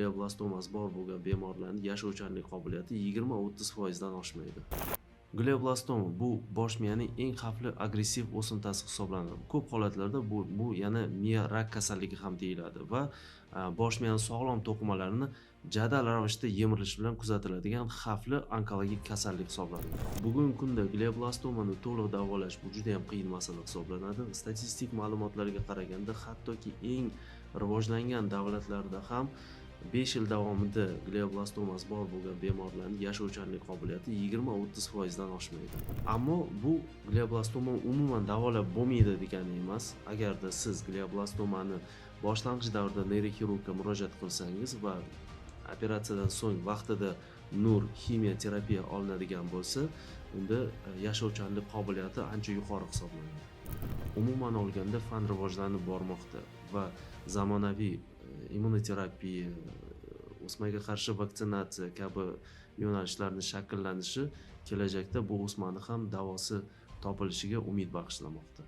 Glioblastomasi bor bo'lgan bemorlarning yashovchanlik qobiliyati 20-30% dan oshmaydi. Glioblastoma bu bosh miyaning eng xavfli agressiv o'simtasi hisoblanadi. Ko'p holatlarda bu yana miya rak kasalligi ham deyiladi va bosh miyaning sog'lom to'qimalarini jadal ravishda yemirish bilan kuzatiladigan xavfli onkologik kasallik hisoblanadi. Bugungi kunda glioblastomani to'liq davolash bu juda ham qiyin masala hisoblanadi. Statistik ma'lumotlarga qaraganda, hattoki eng rivojlangan davlatlarda ham 5 yil davomida glioblastomasi bor bo'lgan bemorlarning yashovchanlik qobiliyati 20-30% dan oshmaydi. Ammo bu glioblastoma umuman davolab bo'lmaydi degani emas. Agarda siz glioblastomani boshlang'ich davrda neyroxirurgga murojaat qilsangiz va operatsiyadan so'ng vaqtida nur ximiya terapiya olinadigan bo'lsa, unda yashovchanlik qobiliyati ancha yuqori hisoblanadi. Umuman olganda fan rivojlanib bormoqda va zamonaviy immunoterapiya, o'smaga qarshi vaksinatsiya kabi yo'nalishlarning shakllanishi kelajakda bu o'smani ham davosi topilishiga umid bag'ishlamoqda.